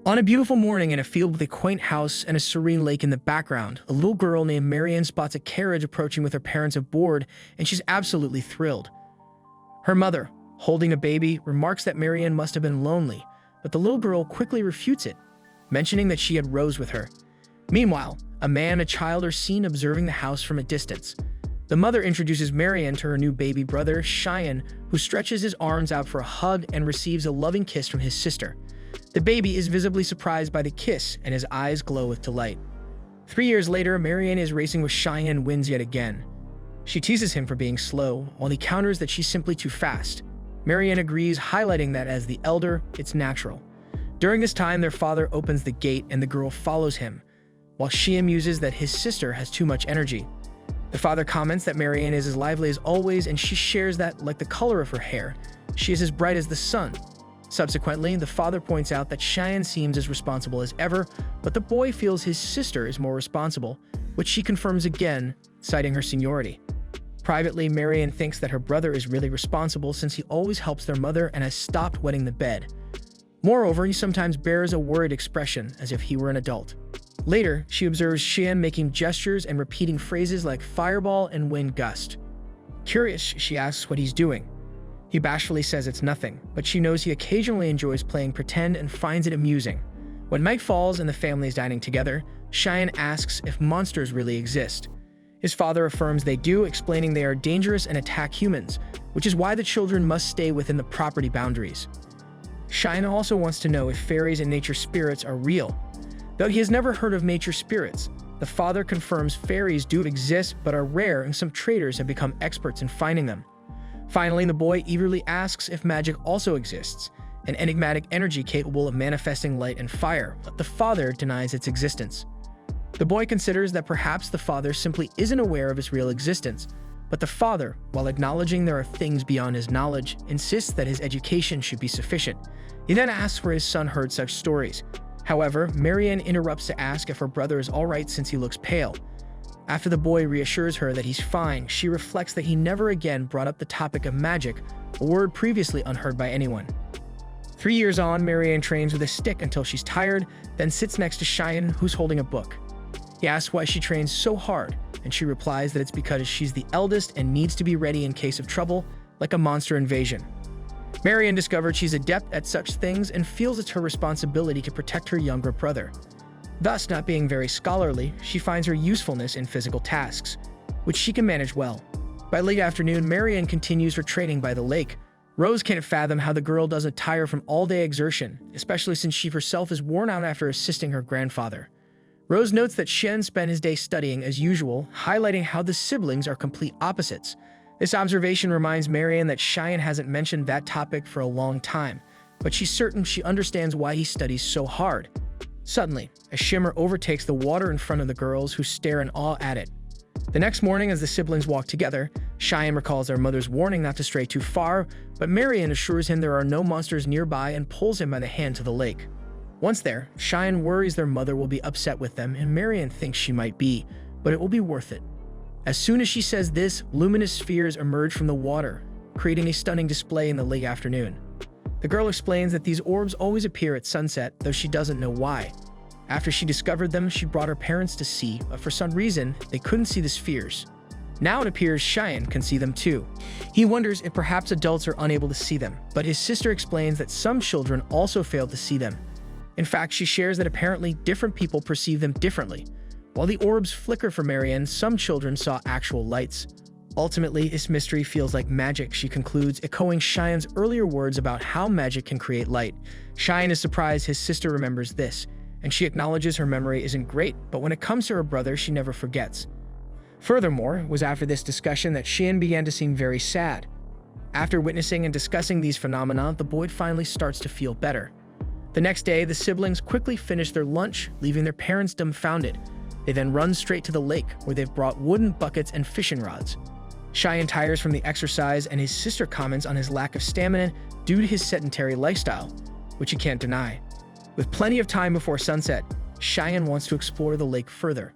On a beautiful morning in a field with a quaint house and a serene lake in the background, a little girl named Marianne spots a carriage approaching with her parents aboard, and she's absolutely thrilled. Her mother, holding a baby, remarks that Marianne must have been lonely, but the little girl quickly refutes it, mentioning that she had Rose with her. Meanwhile, a man and a child are seen observing the house from a distance. The mother introduces Marianne to her new baby brother, Cheyenne, who stretches his arms out for a hug and receives a loving kiss from his sister. The baby is visibly surprised by the kiss, and his eyes glow with delight. 3 years later, Marianne is racing with Cheyenne and wins yet again. She teases him for being slow, while he counters that she's simply too fast. Marianne agrees, highlighting that as the elder, it's natural. During this time, their father opens the gate and the girl follows him, while she muses that his sister has too much energy. The father comments that Marianne is as lively as always, and she shares that, like the color of her hair, she is as bright as the sun. Subsequently, the father points out that Cheyenne seems as responsible as ever, but the boy feels his sister is more responsible, which she confirms again, citing her seniority. Privately, Marianne thinks that her brother is really responsible since he always helps their mother and has stopped wetting the bed. Moreover, he sometimes bears a worried expression as if he were an adult. Later, she observes Cheyenne making gestures and repeating phrases like fireball and wind gust. Curious, she asks what he's doing. He bashfully says it's nothing, but she knows he occasionally enjoys playing pretend and finds it amusing. When night falls and the family is dining together, Cheyenne asks if monsters really exist. His father affirms they do, explaining they are dangerous and attack humans, which is why the children must stay within the property boundaries. Cheyenne also wants to know if fairies and nature spirits are real. Though he has never heard of nature spirits, the father confirms fairies do exist but are rare, and some traders have become experts in finding them. Finally, the boy eagerly asks if magic also exists, an enigmatic energy capable of manifesting light and fire, but the father denies its existence. The boy considers that perhaps the father simply isn't aware of its real existence, but the father, while acknowledging there are things beyond his knowledge, insists that his education should be sufficient. He then asks where his son heard such stories. However, Marianne interrupts to ask if her brother is alright since he looks pale. After the boy reassures her that he's fine, she reflects that he never again brought up the topic of magic, a word previously unheard by anyone. 3 years on, Marianne trains with a stick until she's tired, then sits next to Cheyenne, who's holding a book. He asks why she trains so hard, and she replies that it's because she's the eldest and needs to be ready in case of trouble, like a monster invasion. Marianne discovers she's adept at such things and feels it's her responsibility to protect her younger brother. Thus, not being very scholarly, she finds her usefulness in physical tasks, which she can manage well. By late afternoon, Marianne continues her training by the lake. Rose can't fathom how the girl doesn't tire from all-day exertion, especially since she herself is worn out after assisting her grandfather. Rose notes that Shen spent his day studying as usual, highlighting how the siblings are complete opposites. This observation reminds Marianne that Cheyenne hasn't mentioned that topic for a long time, but she's certain she understands why he studies so hard. Suddenly, a shimmer overtakes the water in front of the girls, who stare in awe at it. The next morning, as the siblings walk together, Cheyenne recalls their mother's warning not to stray too far, but Marianne assures him there are no monsters nearby and pulls him by the hand to the lake. Once there, Cheyenne worries their mother will be upset with them, and Marianne thinks she might be, but it will be worth it. As soon as she says this, luminous spheres emerge from the water, creating a stunning display in the late afternoon. The girl explains that these orbs always appear at sunset, though she doesn't know why. After she discovered them, she brought her parents to see, but for some reason, they couldn't see the spheres. Now it appears Cheyenne can see them too. He wonders if perhaps adults are unable to see them, but his sister explains that some children also fail to see them. In fact, she shares that apparently different people perceive them differently. While the orbs flicker for Marianne, some children saw actual lights. Ultimately, this mystery feels like magic, she concludes, echoing Cheyenne's earlier words about how magic can create light. Cheyenne is surprised his sister remembers this, and she acknowledges her memory isn't great, but when it comes to her brother, she never forgets. Furthermore, it was after this discussion that Cheyenne began to seem very sad. After witnessing and discussing these phenomena, the boy finally starts to feel better. The next day, the siblings quickly finish their lunch, leaving their parents dumbfounded. They then run straight to the lake, where they've brought wooden buckets and fishing rods. Cheyenne tires from the exercise, and his sister comments on his lack of stamina due to his sedentary lifestyle, which he can't deny. With plenty of time before sunset, Cheyenne wants to explore the lake further.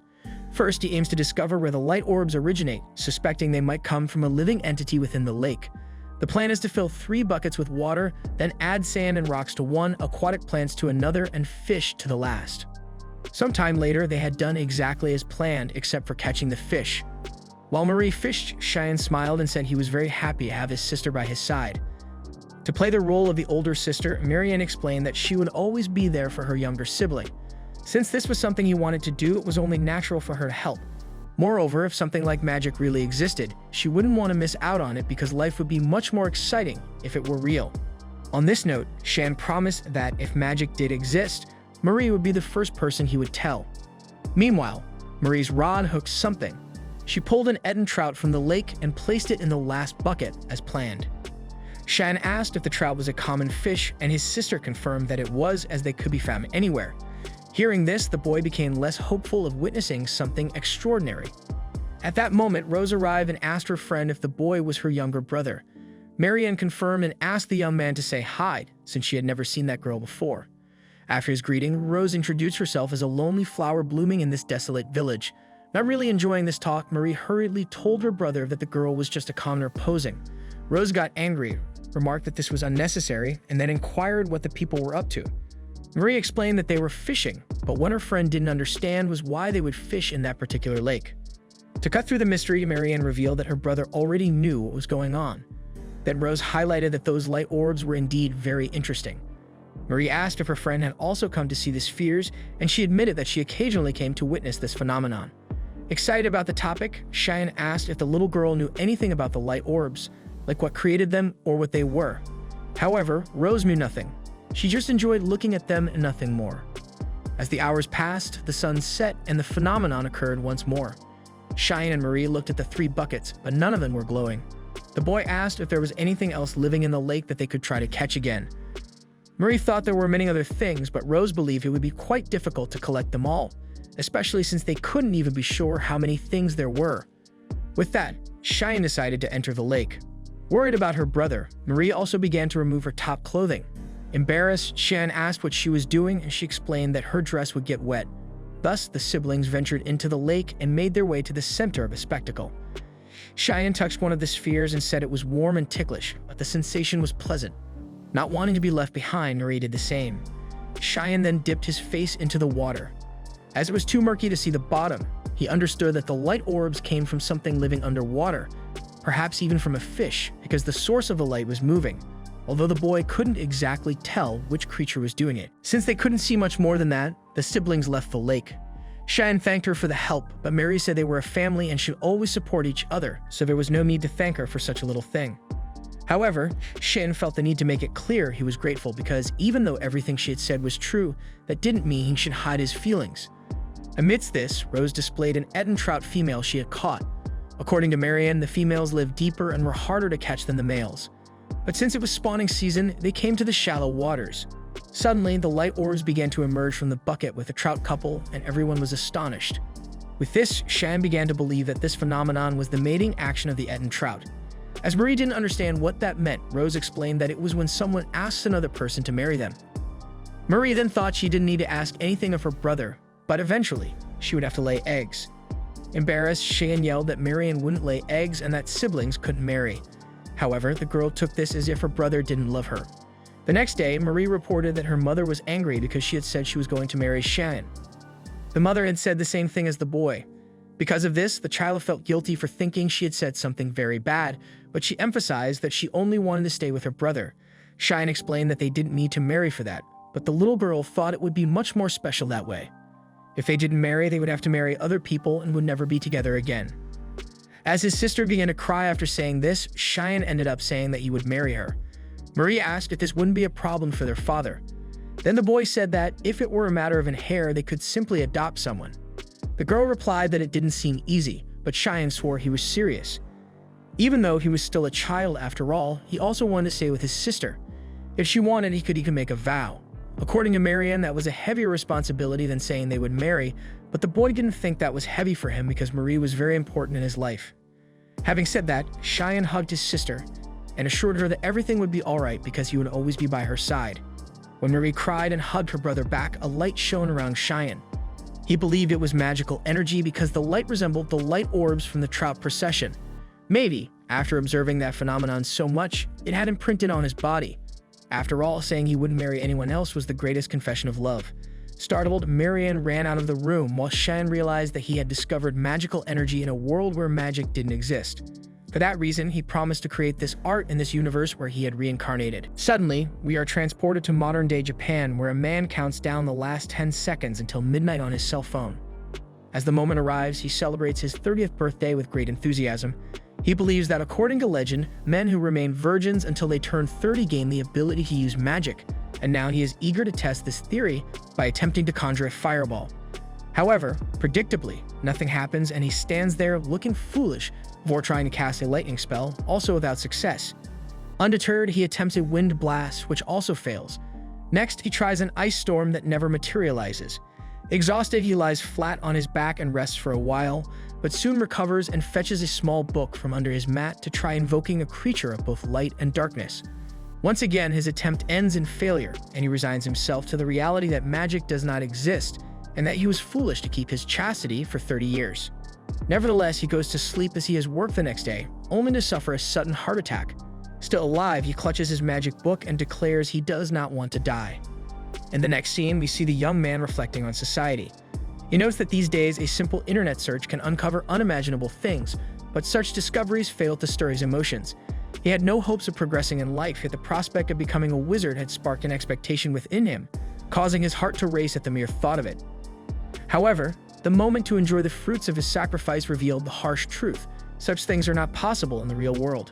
First, he aims to discover where the light orbs originate, suspecting they might come from a living entity within the lake. The plan is to fill 3 buckets with water, then add sand and rocks to one, aquatic plants to another, and fish to the last. Sometime later, they had done exactly as planned, except for catching the fish. While Marie fished, Cheyenne smiled and said he was very happy to have his sister by his side. To play the role of the older sister, Marianne explained that she would always be there for her younger sibling. Since this was something he wanted to do, it was only natural for her to help. Moreover, if something like magic really existed, she wouldn't want to miss out on it because life would be much more exciting if it were real. On this note, Cheyenne promised that if magic did exist, Marie would be the first person he would tell. Meanwhile, Marie's rod hooked something. She pulled an Eden trout from the lake and placed it in the last bucket as planned. Cheyenne asked if the trout was a common fish, and his sister confirmed that it was, as they could be found anywhere. Hearing this, the boy became less hopeful of witnessing something extraordinary. At that moment, Rose arrived and asked her friend if the boy was her younger brother. Marianne confirmed and asked the young man to say hi, since she had never seen that girl before. After his greeting, Rose introduced herself as a lonely flower blooming in this desolate village. Not really enjoying this talk, Marie hurriedly told her brother that the girl was just a commoner posing. Rose got angry, remarked that this was unnecessary, and then inquired what the people were up to. Marie explained that they were fishing, but what her friend didn't understand was why they would fish in that particular lake. To cut through the mystery, Marianne revealed that her brother already knew what was going on. Then Rose highlighted that those light orbs were indeed very interesting. Marie asked if her friend had also come to see the spheres, and she admitted that she occasionally came to witness this phenomenon. Excited about the topic, Cheyenne asked if the little girl knew anything about the light orbs, like what created them or what they were. However, Rose knew nothing. She just enjoyed looking at them and nothing more. As the hours passed, the sun set and the phenomenon occurred once more. Cheyenne and Marie looked at the 3 buckets, but none of them were glowing. The boy asked if there was anything else living in the lake that they could try to catch again. Marie thought there were many other things, but Rose believed it would be quite difficult to collect them all, especially since they couldn't even be sure how many things there were. With that, Cheyenne decided to enter the lake. Worried about her brother, Marie also began to remove her top clothing. Embarrassed, Cheyenne asked what she was doing, and she explained that her dress would get wet. Thus, the siblings ventured into the lake and made their way to the center of a spectacle. Cheyenne touched one of the spheres and said it was warm and ticklish, but the sensation was pleasant. Not wanting to be left behind, Marie did the same. Cheyenne then dipped his face into the water. As it was too murky to see the bottom, he understood that the light orbs came from something living underwater, perhaps even from a fish, because the source of the light was moving, although the boy couldn't exactly tell which creature was doing it. Since they couldn't see much more than that, the siblings left the lake. Cheyenne thanked her for the help, but Mary said they were a family and should always support each other, so there was no need to thank her for such a little thing. However, Cheyenne felt the need to make it clear he was grateful because even though everything she had said was true, that didn't mean he should hide his feelings. Amidst this, Rose displayed an Eden trout female she had caught. According to Marianne, the females lived deeper and were harder to catch than the males. But since it was spawning season, they came to the shallow waters. Suddenly, the light orbs began to emerge from the bucket with the trout couple, and everyone was astonished. With this, Cheyenne began to believe that this phenomenon was the mating action of the Eden trout. As Marie didn't understand what that meant, Rose explained that it was when someone asked another person to marry them. Marie then thought she didn't need to ask anything of her brother, but eventually, she would have to lay eggs. Embarrassed, Cheyenne yelled that Marianne wouldn't lay eggs and that siblings couldn't marry. However, the girl took this as if her brother didn't love her. The next day, Marie reported that her mother was angry because she had said she was going to marry Cheyenne. The mother had said the same thing as the boy. Because of this, the child felt guilty for thinking she had said something very bad, but she emphasized that she only wanted to stay with her brother. Cheyenne explained that they didn't need to marry for that, but the little girl thought it would be much more special that way. If they didn't marry, they would have to marry other people and would never be together again. As his sister began to cry after saying this, Cheyenne ended up saying that he would marry her. Marie asked if this wouldn't be a problem for their father. Then the boy said that if it were a matter of an heir, they could simply adopt someone. The girl replied that it didn't seem easy, but Cheyenne swore he was serious. Even though he was still a child after all, he also wanted to stay with his sister. If she wanted, he could even make a vow. According to Marianne, that was a heavier responsibility than saying they would marry, but the boy didn't think that was heavy for him because Marie was very important in his life. Having said that, Cheyenne hugged his sister and assured her that everything would be alright because he would always be by her side. When Marie cried and hugged her brother back, a light shone around Cheyenne. He believed it was magical energy because the light resembled the light orbs from the trout procession. Maybe, after observing that phenomenon so much, it had imprinted on his body. After all, saying he wouldn't marry anyone else was the greatest confession of love. Startled, Marianne ran out of the room while Cheyenne realized that he had discovered magical energy in a world where magic didn't exist. For that reason, he promised to create this art in this universe where he had reincarnated. Suddenly, we are transported to modern-day Japan, where a man counts down the last 10 seconds until midnight on his cell phone. As the moment arrives, he celebrates his 30th birthday with great enthusiasm. He believes that, according to legend, men who remain virgins until they turn 30 gain the ability to use magic, and now he is eager to test this theory by attempting to conjure a fireball. However, predictably, nothing happens and he stands there looking foolish before trying to cast a lightning spell, also without success. Undeterred, he attempts a wind blast, which also fails. Next, he tries an ice storm that never materializes. Exhausted, he lies flat on his back and rests for a while, but soon recovers and fetches a small book from under his mat to try invoking a creature of both light and darkness. Once again, his attempt ends in failure, and he resigns himself to the reality that magic does not exist, and that he was foolish to keep his chastity for 30 years. Nevertheless, he goes to sleep as he has work the next day, only to suffer a sudden heart attack. Still alive, he clutches his magic book and declares he does not want to die. In the next scene, we see the young man reflecting on society. He notes that these days, a simple internet search can uncover unimaginable things, but such discoveries fail to stir his emotions. He had no hopes of progressing in life, yet the prospect of becoming a wizard had sparked an expectation within him, causing his heart to race at the mere thought of it. However, the moment to enjoy the fruits of his sacrifice revealed the harsh truth. Such things are not possible in the real world.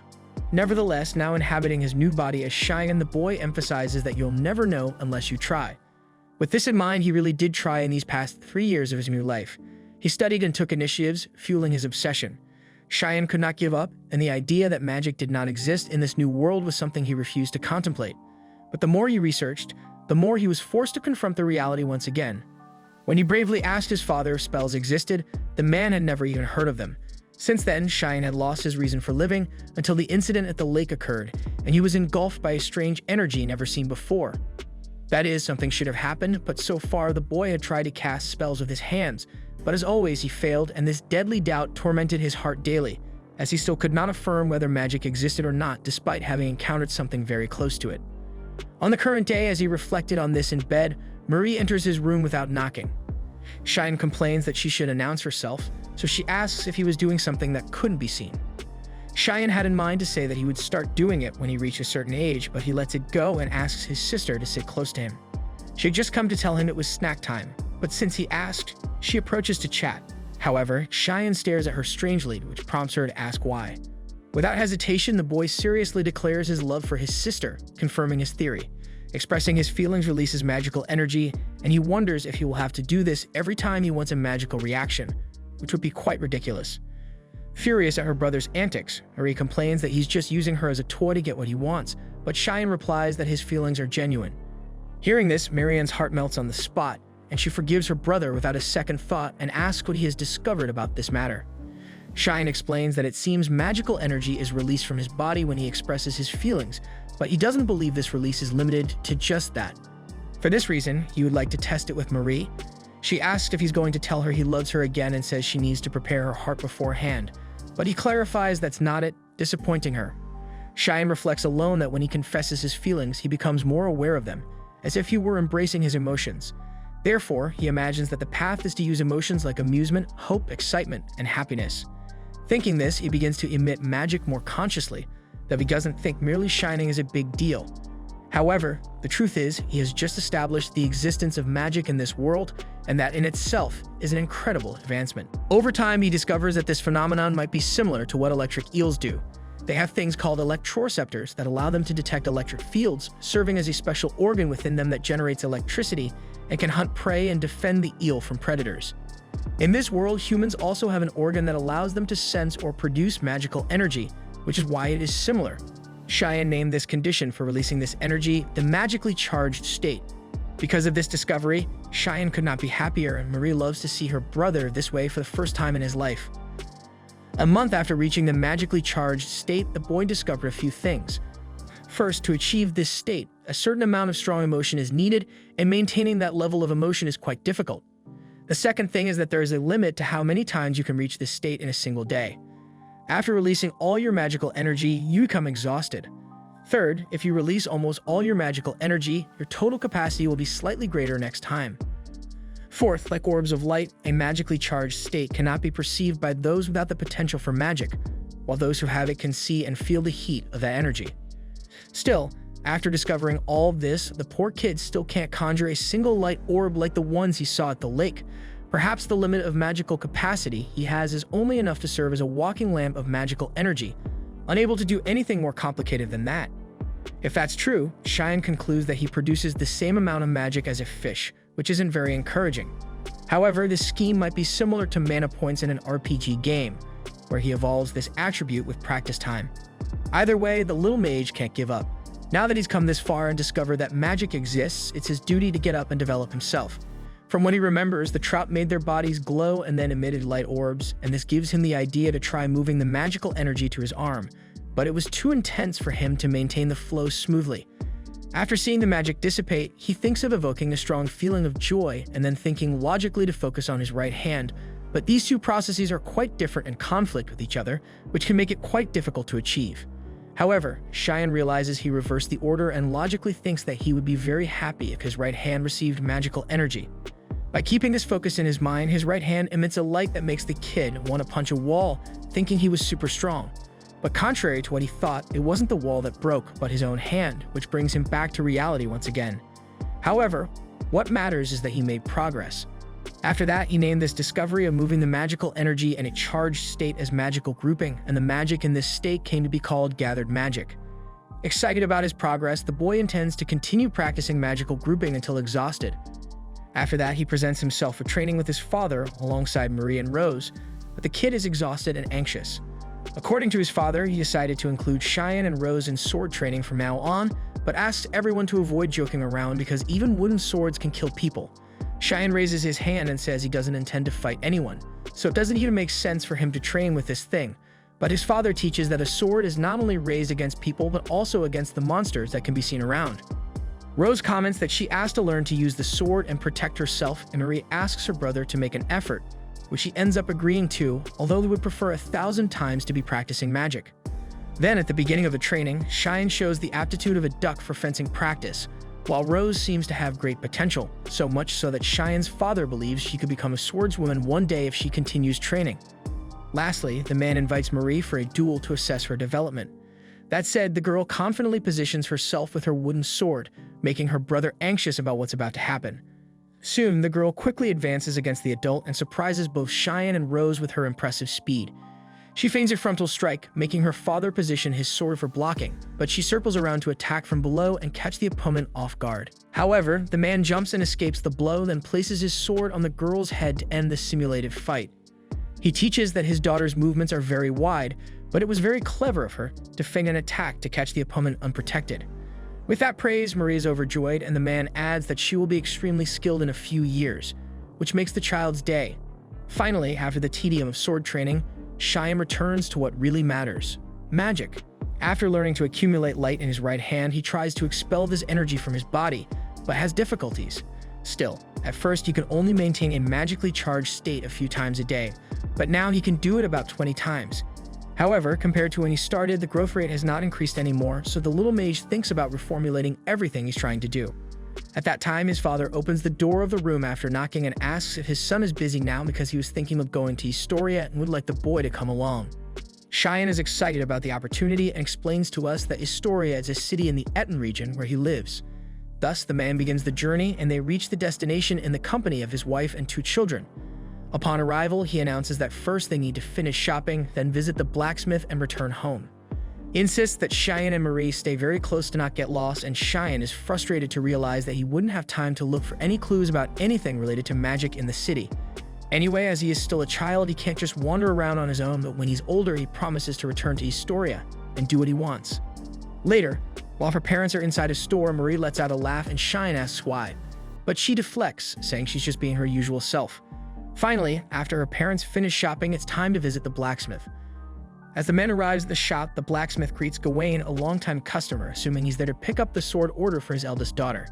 Nevertheless, now inhabiting his new body as Cheyenne, the boy emphasizes that you'll never know unless you try. With this in mind, he really did try in these past 3 years of his new life. He studied and took initiatives, fueling his obsession. Cheyenne could not give up, and the idea that magic did not exist in this new world was something he refused to contemplate. But the more he researched, the more he was forced to confront the reality once again. When he bravely asked his father if spells existed, the man had never even heard of them. Since then, Cheyenne had lost his reason for living until the incident at the lake occurred, and he was engulfed by a strange energy never seen before. That is, something should have happened, but so far the boy had tried to cast spells with his hands, but as always he failed, and this deadly doubt tormented his heart daily, as he still could not affirm whether magic existed or not despite having encountered something very close to it. On the current day, as he reflected on this in bed, Marie enters his room without knocking. Cheyenne complains that she should announce herself, so she asks if he was doing something that couldn't be seen. Cheyenne had in mind to say that he would start doing it when he reached a certain age, but he lets it go and asks his sister to sit close to him. She had just come to tell him it was snack time, but since he asked, she approaches to chat. However, Cheyenne stares at her strangely, which prompts her to ask why. Without hesitation, the boy seriously declares his love for his sister, confirming his theory. Expressing his feelings releases magical energy, and he wonders if he will have to do this every time he wants a magical reaction, which would be quite ridiculous. Furious at her brother's antics, Marie complains that he's just using her as a toy to get what he wants, but Cheyenne replies that his feelings are genuine. Hearing this, Marianne's heart melts on the spot, and she forgives her brother without a second thought and asks what he has discovered about this matter. Cheyenne explains that it seems magical energy is released from his body when he expresses his feelings, but he doesn't believe this release is limited to just that. For this reason, he would like to test it with Marie. She asks if he's going to tell her he loves her again and says she needs to prepare her heart beforehand, but he clarifies that's not it, disappointing her. Cheyenne reflects alone that when he confesses his feelings, he becomes more aware of them, as if he were embracing his emotions. Therefore, he imagines that the path is to use emotions like amusement, hope, excitement, and happiness. Thinking this, he begins to emit magic more consciously, though he doesn't think merely shining is a big deal. However, the truth is, he has just established the existence of magic in this world, and that in itself is an incredible advancement. Over time, he discovers that this phenomenon might be similar to what electric eels do. They have things called electroreceptors that allow them to detect electric fields, serving as a special organ within them that generates electricity and can hunt prey and defend the eel from predators. In this world, humans also have an organ that allows them to sense or produce magical energy, which is why it is similar. Cheyenne named this condition for releasing this energy the magically charged state. Because of this discovery, Cheyenne could not be happier, and Marie loves to see her brother this way for the first time in his life. A month after reaching the magically charged state, the boy discovered a few things. First, to achieve this state, a certain amount of strong emotion is needed, and maintaining that level of emotion is quite difficult. The second thing is that there is a limit to how many times you can reach this state in a single day. After releasing all your magical energy, you become exhausted. Third, if you release almost all your magical energy, your total capacity will be slightly greater next time. Fourth, like orbs of light, a magically charged state cannot be perceived by those without the potential for magic, while those who have it can see and feel the heat of that energy. Still, after discovering all of this, the poor kid still can't conjure a single light orb like the ones he saw at the lake. Perhaps the limit of magical capacity he has is only enough to serve as a walking lamp of magical energy, unable to do anything more complicated than that. If that's true, Cheyenne concludes that he produces the same amount of magic as a fish, which isn't very encouraging. However, this scheme might be similar to mana points in an RPG game, where he evolves this attribute with practice time. Either way, the little mage can't give up. Now that he's come this far and discovered that magic exists, it's his duty to get up and develop himself. From what he remembers, the trout made their bodies glow and then emitted light orbs, and this gives him the idea to try moving the magical energy to his arm, but it was too intense for him to maintain the flow smoothly. After seeing the magic dissipate, he thinks of evoking a strong feeling of joy and then thinking logically to focus on his right hand, but these two processes are quite different and conflict with each other, which can make it quite difficult to achieve. However, Cheyenne realizes he reversed the order and logically thinks that he would be very happy if his right hand received magical energy. By keeping this focus in his mind, his right hand emits a light that makes the kid want to punch a wall, thinking he was super strong. But contrary to what he thought, it wasn't the wall that broke, but his own hand, which brings him back to reality once again. However, what matters is that he made progress. After that, he named this discovery of moving the magical energy in a charged state as magical grouping, and the magic in this state came to be called gathered magic. Excited about his progress, the boy intends to continue practicing magical grouping until exhausted. After that, he presents himself for training with his father alongside Marie and Rose, but the kid is exhausted and anxious. According to his father, he decided to include Cheyenne and Rose in sword training from now on, but asks everyone to avoid joking around because even wooden swords can kill people. Cheyenne raises his hand and says he doesn't intend to fight anyone, so it doesn't even make sense for him to train with this thing. But his father teaches that a sword is not only raised against people but also against the monsters that can be seen around. Rose comments that she asked to learn to use the sword and protect herself, and Marie asks her brother to make an effort, which he ends up agreeing to, although they would prefer 1,000 times to be practicing magic. Then, at the beginning of the training, Cheyenne shows the aptitude of a duck for fencing practice, while Rose seems to have great potential, so much so that Cheyenne's father believes she could become a swordswoman one day if she continues training. Lastly, the man invites Marie for a duel to assess her development. That said, the girl confidently positions herself with her wooden sword, making her brother anxious about what's about to happen. Soon, the girl quickly advances against the adult and surprises both Cheyenne and Rose with her impressive speed. She feigns a frontal strike, making her father position his sword for blocking, but she circles around to attack from below and catch the opponent off guard. However, the man jumps and escapes the blow, then places his sword on the girl's head to end the simulated fight. He teaches that his daughter's movements are very wide, but it was very clever of her to feign an attack to catch the opponent unprotected. With that praise, Marie is overjoyed, and the man adds that she will be extremely skilled in a few years, which makes the child's day. Finally, after the tedium of sword training, Cheyenne returns to what really matters: magic. After learning to accumulate light in his right hand, he tries to expel this energy from his body, but has difficulties. Still, at first he could only maintain a magically charged state a few times a day, but now he can do it about 20 times. However, compared to when he started, the growth rate has not increased anymore, so the little mage thinks about reformulating everything he's trying to do. At that time, his father opens the door of the room after knocking and asks if his son is busy now because he was thinking of going to Historia and would like the boy to come along. Cheyenne is excited about the opportunity and explains to us that Historia is a city in the Etten region where he lives. Thus, the man begins the journey and they reach the destination in the company of his wife and 2 children. Upon arrival, he announces that first they need to finish shopping, then visit the blacksmith and return home. He insists that Cheyenne and Marie stay very close to not get lost, and Cheyenne is frustrated to realize that he wouldn't have time to look for any clues about anything related to magic in the city. Anyway, as he is still a child, he can't just wander around on his own, but when he's older, he promises to return to Historia and do what he wants. Later, while her parents are inside a store, Marie lets out a laugh and Cheyenne asks why, but she deflects, saying she's just being her usual self. Finally, after her parents finish shopping, it's time to visit the blacksmith. As the man arrives at the shop, the blacksmith greets Gawain, a longtime customer, assuming he's there to pick up the sword order for his eldest daughter.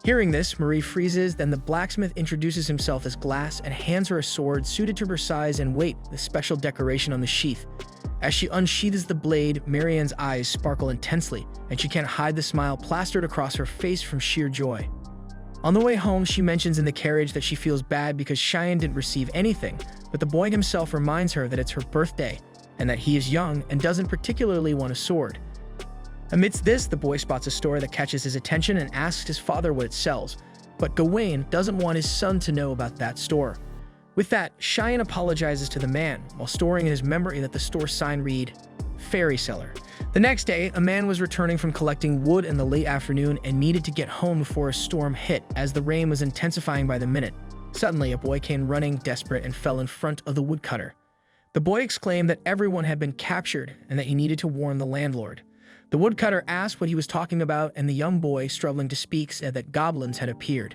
Hearing this, Marie freezes, then the blacksmith introduces himself as Glass and hands her a sword suited to her size and weight, with special decoration on the sheath. As she unsheathes the blade, Marianne's eyes sparkle intensely, and she can't hide the smile plastered across her face from sheer joy. On the way home, she mentions in the carriage that she feels bad because Cheyenne didn't receive anything, but the boy himself reminds her that it's her birthday, and that he is young and doesn't particularly want a sword. Amidst this, the boy spots a store that catches his attention and asks his father what it sells, but Gawain doesn't want his son to know about that store. With that, Cheyenne apologizes to the man, while storing in his memory that the store sign read, "Fairy Seller." The next day, a man was returning from collecting wood in the late afternoon and needed to get home before a storm hit, as the rain was intensifying by the minute. Suddenly, a boy came running, desperate, and fell in front of the woodcutter. The boy exclaimed that everyone had been captured and that he needed to warn the landlord. The woodcutter asked what he was talking about, and the young boy, struggling to speak, said that goblins had appeared.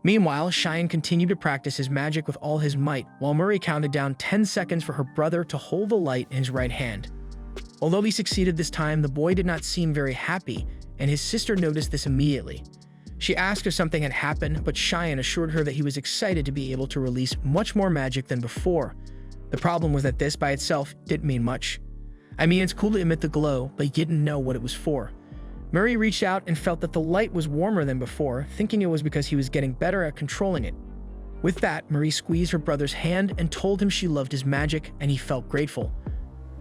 Meanwhile, Cheyenne continued to practice his magic with all his might, while Murray counted down 10 seconds for her brother to hold the light in his right hand. Although he succeeded this time, the boy did not seem very happy, and his sister noticed this immediately. She asked if something had happened, but Cheyenne assured her that he was excited to be able to release much more magic than before. The problem was that this by itself didn't mean much. I mean, it's cool to emit the glow, but he didn't know what it was for. Murray reached out and felt that the light was warmer than before, thinking it was because he was getting better at controlling it. With that, Murray squeezed her brother's hand and told him she loved his magic, and he felt grateful.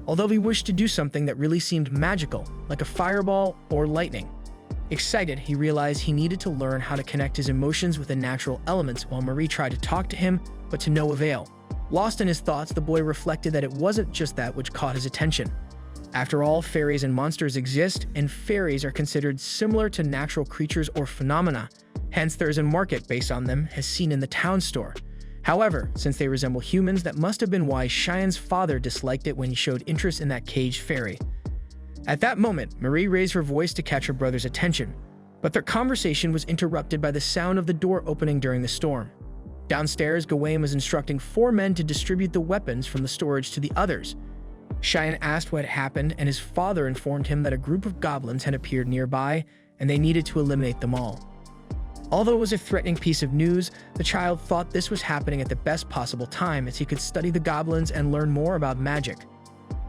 Although he wished to do something that really seemed magical, like a fireball or lightning. Excited, he realized he needed to learn how to connect his emotions with the natural elements, while Murray tried to talk to him, but to no avail. Lost in his thoughts, the boy reflected that it wasn't just that which caught his attention. After all, fairies and monsters exist, and fairies are considered similar to natural creatures or phenomena. Hence, there is a market based on them, as seen in the town store. However, since they resemble humans, that must have been why Cheyenne's father disliked it when he showed interest in that caged fairy. At that moment, Marie raised her voice to catch her brother's attention, but their conversation was interrupted by the sound of the door opening during the storm. Downstairs, Gawain was instructing 4 men to distribute the weapons from the storage to the others. Cheyenne asked what had happened, and his father informed him that a group of goblins had appeared nearby, and they needed to eliminate them all. Although it was a threatening piece of news, the child thought this was happening at the best possible time, as he could study the goblins and learn more about magic.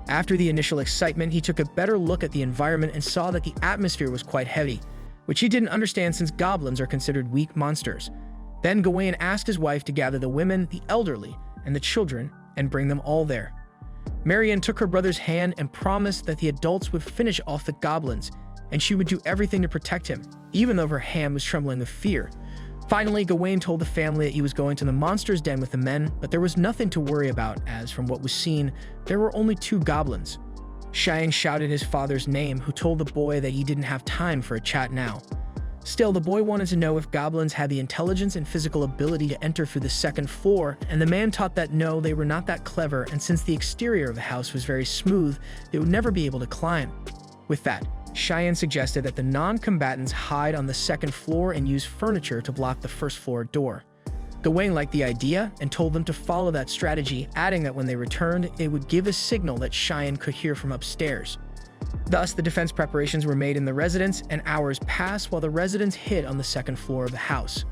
After the initial excitement, he took a better look at the environment and saw that the atmosphere was quite heavy, which he didn't understand since goblins are considered weak monsters. Then Gawain asked his wife to gather the women, the elderly, and the children, and bring them all there. Marianne took her brother's hand and promised that the adults would finish off the goblins, and she would do everything to protect him, even though her hand was trembling with fear. Finally, Gawain told the family that he was going to the monster's den with the men, but there was nothing to worry about, as from what was seen, there were only 2 goblins. Cheyenne shouted his father's name, who told the boy that he didn't have time for a chat now. Still, the boy wanted to know if goblins had the intelligence and physical ability to enter through the 2nd floor, and the man taught that no, they were not that clever, and since the exterior of the house was very smooth, they would never be able to climb. With that, Cheyenne suggested that the non-combatants hide on the 2nd floor and use furniture to block the 1st floor door. Gawain liked the idea and told them to follow that strategy, adding that when they returned, it would give a signal that Cheyenne could hear from upstairs. Thus, the defense preparations were made in the residence, and hours passed while the residents hid on the 2nd floor of the house.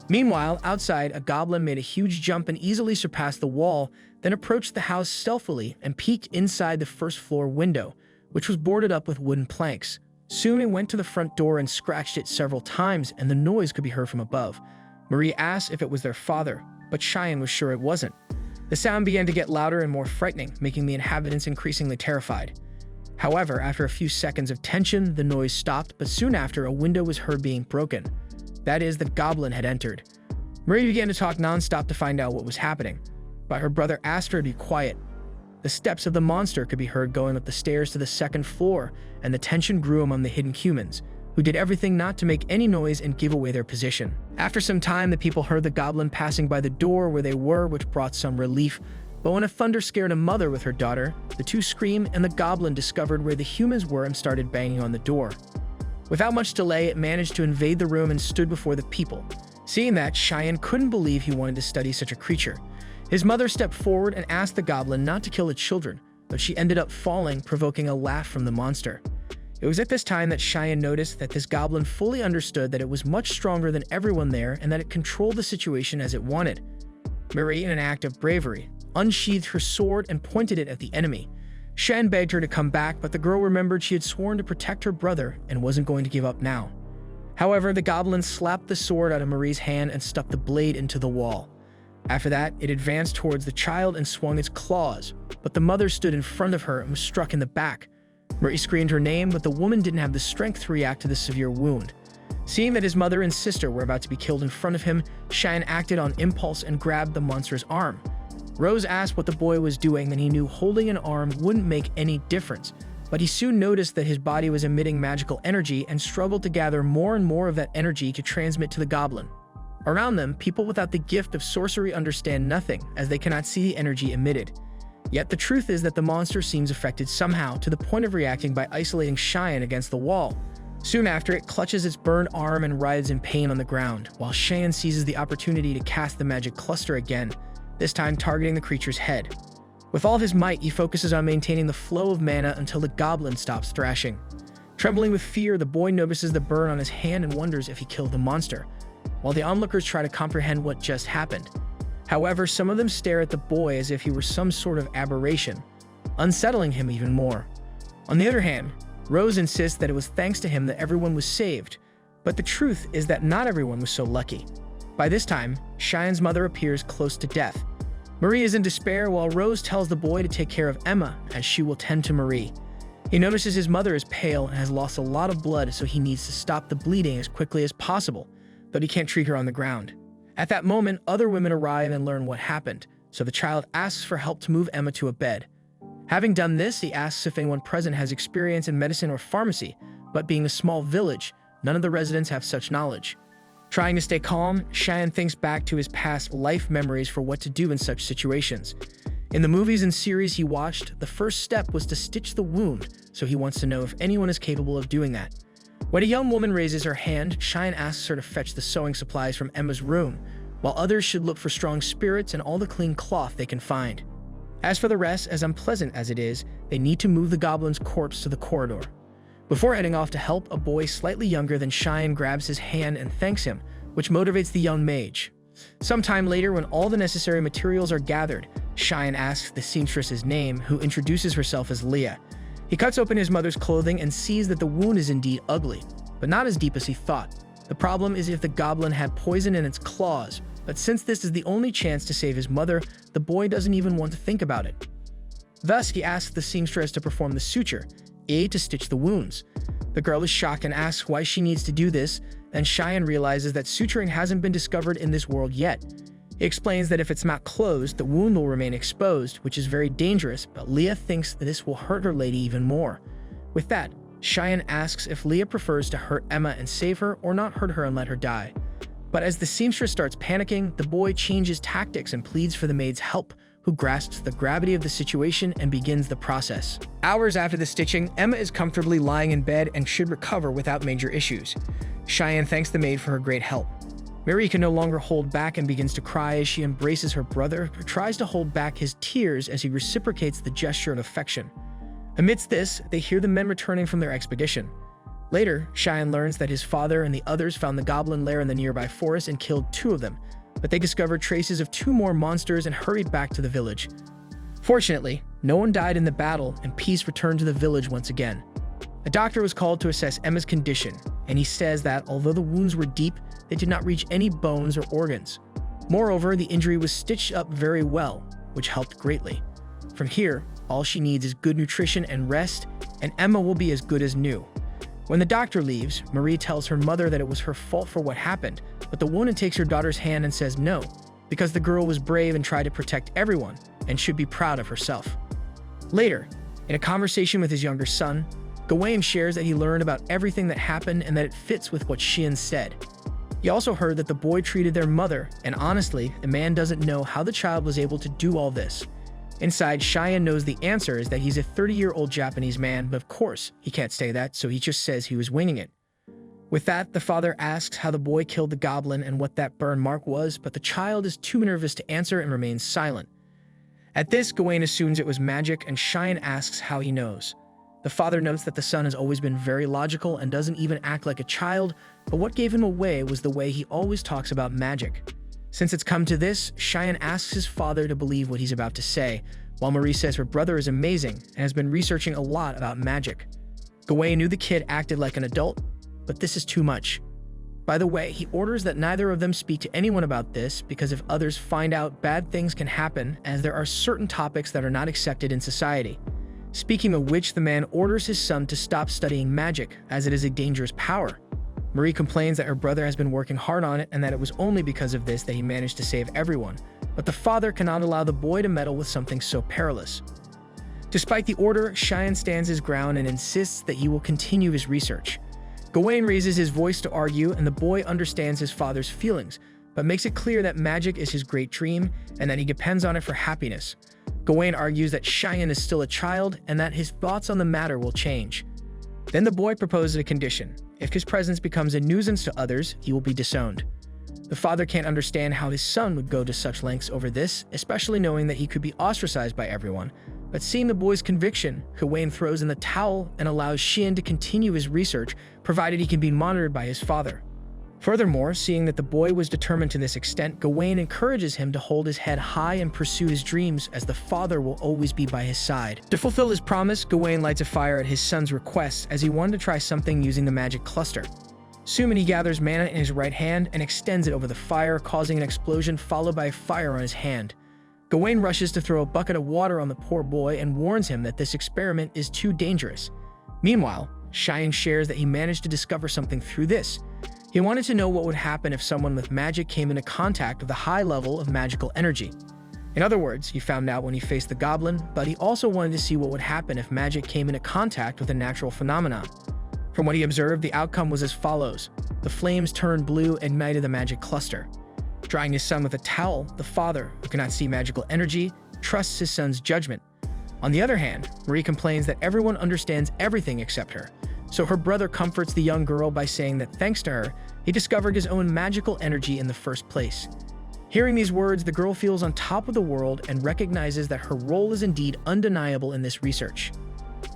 Meanwhile, outside, a goblin made a huge jump and easily surpassed the wall, then approached the house stealthily and peeked inside the 1st floor window, which was boarded up with wooden planks. Soon it went to the front door and scratched it several times, and the noise could be heard from above. Marie asked if it was their father, but Cheyenne was sure it wasn't. The sound began to get louder and more frightening, making the inhabitants increasingly terrified. However, after a few seconds of tension, the noise stopped, but soon after, a window was heard being broken. That is, the goblin had entered. Marie began to talk non-stop to find out what was happening, but her brother asked her to be quiet. The steps of the monster could be heard going up the stairs to the 2nd floor, and the tension grew among the hidden humans, who did everything not to make any noise and give away their position. After some time, the people heard the goblin passing by the door where they were, which brought some relief. But when a thunder scared a mother with her daughter, the 2 screamed, and the goblin discovered where the humans were and started banging on the door. Without much delay, it managed to invade the room and stood before the people. Seeing that, Cheyenne couldn't believe he wanted to study such a creature. His mother stepped forward and asked the goblin not to kill the children, but she ended up falling, provoking a laugh from the monster. It was at this time that Cheyenne noticed that this goblin fully understood that it was much stronger than everyone there and that it controlled the situation as it wanted. Marie, in an act of bravery, unsheathed her sword and pointed it at the enemy. Shen begged her to come back, but the girl remembered she had sworn to protect her brother and wasn't going to give up now. However, the goblin slapped the sword out of Marie's hand and stuck the blade into the wall. After that, it advanced towards the child and swung its claws, but the mother stood in front of her and was struck in the back. Marie screamed her name, but the woman didn't have the strength to react to the severe wound. Seeing that his mother and sister were about to be killed in front of him, Cheyenne acted on impulse and grabbed the monster's arm. Rose asked what the boy was doing, and he knew holding an arm wouldn't make any difference, but he soon noticed that his body was emitting magical energy and struggled to gather more and more of that energy to transmit to the goblin. Around them, people without the gift of sorcery understand nothing, as they cannot see the energy emitted. Yet the truth is that the monster seems affected somehow, to the point of reacting by isolating Cheyenne against the wall. Soon after, it clutches its burned arm and writhes in pain on the ground, while Cheyenne seizes the opportunity to cast the magic cluster again, this time targeting the creature's head. With all his might, he focuses on maintaining the flow of mana until the goblin stops thrashing. Trembling with fear, the boy notices the burn on his hand and wonders if he killed the monster, while the onlookers try to comprehend what just happened. However, some of them stare at the boy as if he were some sort of aberration, unsettling him even more. On the other hand, Rose insists that it was thanks to him that everyone was saved, but the truth is that not everyone was so lucky. By this time, Cheyenne's mother appears close to death. Marie is in despair, while Rose tells the boy to take care of Emma, as she will tend to Marie. He notices his mother is pale and has lost a lot of blood, so he needs to stop the bleeding as quickly as possible, but he can't treat her on the ground. At that moment, other women arrive and learn what happened, so the child asks for help to move Emma to a bed. Having done this, he asks if anyone present has experience in medicine or pharmacy, but being a small village, none of the residents have such knowledge. Trying to stay calm, Cheyenne thinks back to his past life memories for what to do in such situations. In the movies and series he watched, the first step was to stitch the wound, so he wants to know if anyone is capable of doing that. When a young woman raises her hand, Cheyenne asks her to fetch the sewing supplies from Emma's room, while others should look for strong spirits and all the clean cloth they can find. As for the rest, as unpleasant as it is, they need to move the goblin's corpse to the corridor. Before heading off to help, a boy slightly younger than Cheyenne grabs his hand and thanks him, which motivates the young mage. Sometime later, when all the necessary materials are gathered, Cheyenne asks the seamstress's name, who introduces herself as Leah. He cuts open his mother's clothing and sees that the wound is indeed ugly, but not as deep as he thought. The problem is if the goblin had poison in its claws, but since this is the only chance to save his mother, the boy doesn't even want to think about it. Thus, he asks the seamstress to perform the suture, to stitch the wounds. The girl is shocked and asks why she needs to do this, and Cheyenne realizes that suturing hasn't been discovered in this world yet. He explains that if it's not closed, the wound will remain exposed, which is very dangerous, but Leah thinks that this will hurt her lady even more. With that, Cheyenne asks if Leah prefers to hurt Emma and save her or not hurt her and let her die. But as the seamstress starts panicking, the boy changes tactics and pleads for the maid's help, who grasps the gravity of the situation and begins the process. Hours after the stitching, Emma is comfortably lying in bed and should recover without major issues. Cheyenne thanks the maid for her great help. Marie can no longer hold back and begins to cry as she embraces her brother, who tries to hold back his tears as he reciprocates the gesture of affection. Amidst this, they hear the men returning from their expedition. Later, Cheyenne learns that his father and the others found the goblin lair in the nearby forest and killed 2 of them, but they discovered traces of 2 more monsters and hurried back to the village. Fortunately, no one died in the battle and peace returned to the village once again. A doctor was called to assess Emma's condition, and he says that although the wounds were deep, they did not reach any bones or organs. Moreover, the injury was stitched up very well, which helped greatly. From here, all she needs is good nutrition and rest, and Emma will be as good as new. When the doctor leaves, Marie tells her mother that it was her fault for what happened, but the woman takes her daughter's hand and says no, because the girl was brave and tried to protect everyone, and should be proud of herself. Later, in a conversation with his younger son, Gawain shares that he learned about everything that happened and that it fits with what Sheehan said. He also heard that the boy treated their mother, and honestly, the man doesn't know how the child was able to do all this. Inside, Cheyenne knows the answer is that he's a 30-year-old Japanese man, but of course, he can't say that, so he just says he was winging it. With that, the father asks how the boy killed the goblin and what that burn mark was, but the child is too nervous to answer and remains silent. At this, Gawain assumes it was magic, and Cheyenne asks how he knows. The father notes that the son has always been very logical and doesn't even act like a child, but what gave him away was the way he always talks about magic. Since it's come to this, Cheyenne asks his father to believe what he's about to say, while Marie says her brother is amazing and has been researching a lot about magic. Gawain knew the kid acted like an adult, but this is too much. By the way, he orders that neither of them speak to anyone about this because if others find out, bad things can happen, as there are certain topics that are not accepted in society. Speaking of which, the man orders his son to stop studying magic, as it is a dangerous power. Marie complains that her brother has been working hard on it and that it was only because of this that he managed to save everyone, but the father cannot allow the boy to meddle with something so perilous. Despite the order, Cheyenne stands his ground and insists that he will continue his research. Gawain raises his voice to argue, and the boy understands his father's feelings, but makes it clear that magic is his great dream and that he depends on it for happiness. Gawain argues that Cheyenne is still a child and that his thoughts on the matter will change. Then the boy proposes a condition. If his presence becomes a nuisance to others, he will be disowned. The father can't understand how his son would go to such lengths over this, especially knowing that he could be ostracized by everyone. But seeing the boy's conviction, Gawain throws in the towel and allows Cheyenne to continue his research, provided he can be monitored by his father. Furthermore, seeing that the boy was determined to this extent, Gawain encourages him to hold his head high and pursue his dreams, as the father will always be by his side. To fulfill his promise, Gawain lights a fire at his son's request, as he wanted to try something using the magic cluster. Soon he gathers mana in his right hand and extends it over the fire, causing an explosion followed by a fire on his hand. Gawain rushes to throw a bucket of water on the poor boy and warns him that this experiment is too dangerous. Meanwhile, Cheyenne shares that he managed to discover something through this. He wanted to know what would happen if someone with magic came into contact with a high level of magical energy. In other words, he found out when he faced the goblin, but he also wanted to see what would happen if magic came into contact with a natural phenomenon. From what he observed, the outcome was as follows. The flames turned blue and ignited the magic cluster. Drying his son with a towel, the father, who cannot see magical energy, trusts his son's judgment. On the other hand, Marie complains that everyone understands everything except her, so her brother comforts the young girl by saying that thanks to her, he discovered his own magical energy in the first place. Hearing these words, the girl feels on top of the world and recognizes that her role is indeed undeniable in this research.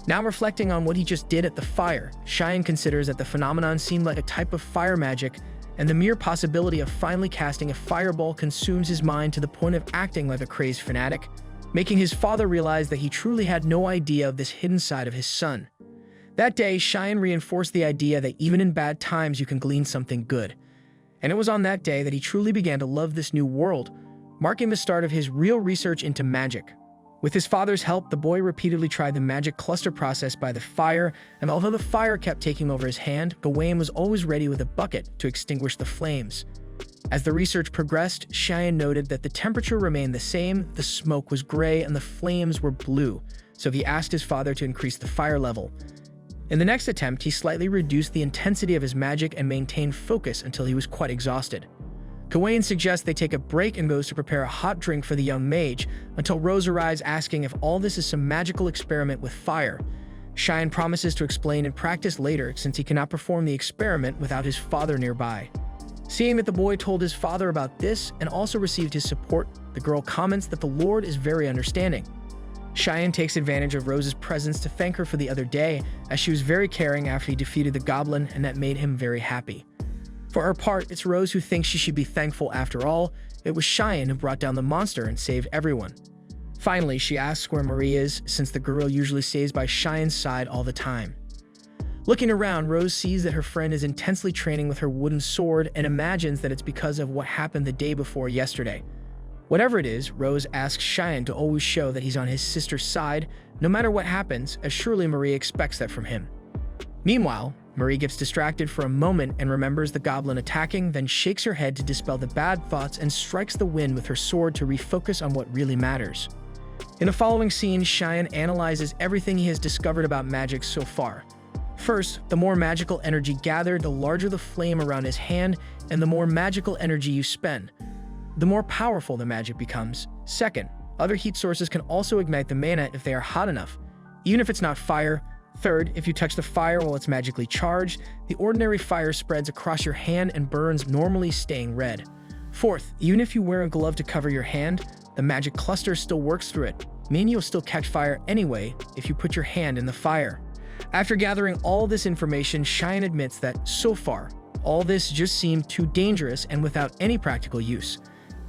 Now reflecting on what he just did at the fire, Cheyenne considers that the phenomenon seemed like a type of fire magic, and the mere possibility of finally casting a fireball consumes his mind to the point of acting like a crazed fanatic, making his father realize that he truly had no idea of this hidden side of his son. That day, Cheyenne reinforced the idea that even in bad times you can glean something good. And it was on that day that he truly began to love this new world, marking the start of his real research into magic. With his father's help, the boy repeatedly tried the magic cluster process by the fire, and although the fire kept taking over his hand, Gawain was always ready with a bucket to extinguish the flames. As the research progressed, Cheyenne noted that the temperature remained the same, the smoke was gray, and the flames were blue, so he asked his father to increase the fire level. In the next attempt, he slightly reduced the intensity of his magic and maintained focus until he was quite exhausted. Gawain suggests they take a break and goes to prepare a hot drink for the young mage, until Rose arrives asking if all this is some magical experiment with fire. Cheyenne promises to explain in practice later, since he cannot perform the experiment without his father nearby. Seeing that the boy told his father about this and also received his support, the girl comments that the Lord is very understanding. Cheyenne takes advantage of Rose's presence to thank her for the other day, as she was very caring after he defeated the goblin, and that made him very happy. For her part, it's Rose who thinks she should be thankful after all. It was Cheyenne who brought down the monster and saved everyone. Finally, she asks where Marie is, since the girl usually stays by Cheyenne's side all the time. Looking around, Rose sees that her friend is intensely training with her wooden sword and imagines that it's because of what happened the day before yesterday. Whatever it is, Rose asks Cheyenne to always show that he's on his sister's side, no matter what happens, as surely Marie expects that from him. Meanwhile, Marie gets distracted for a moment and remembers the goblin attacking, then shakes her head to dispel the bad thoughts and strikes the wind with her sword to refocus on what really matters. In the following scene, Cheyenne analyzes everything he has discovered about magic so far. First, the more magical energy gathered, the larger the flame around his hand, and the more magical energy you spend, the more powerful the magic becomes. Second, other heat sources can also ignite the mana if they are hot enough, even if it's not fire. Third, if you touch the fire while it's magically charged, the ordinary fire spreads across your hand and burns, normally staying red. Fourth, even if you wear a glove to cover your hand, the magic cluster still works through it, meaning you'll still catch fire anyway if you put your hand in the fire. After gathering all this information, Cheyenne admits that, so far, all this just seemed too dangerous and without any practical use.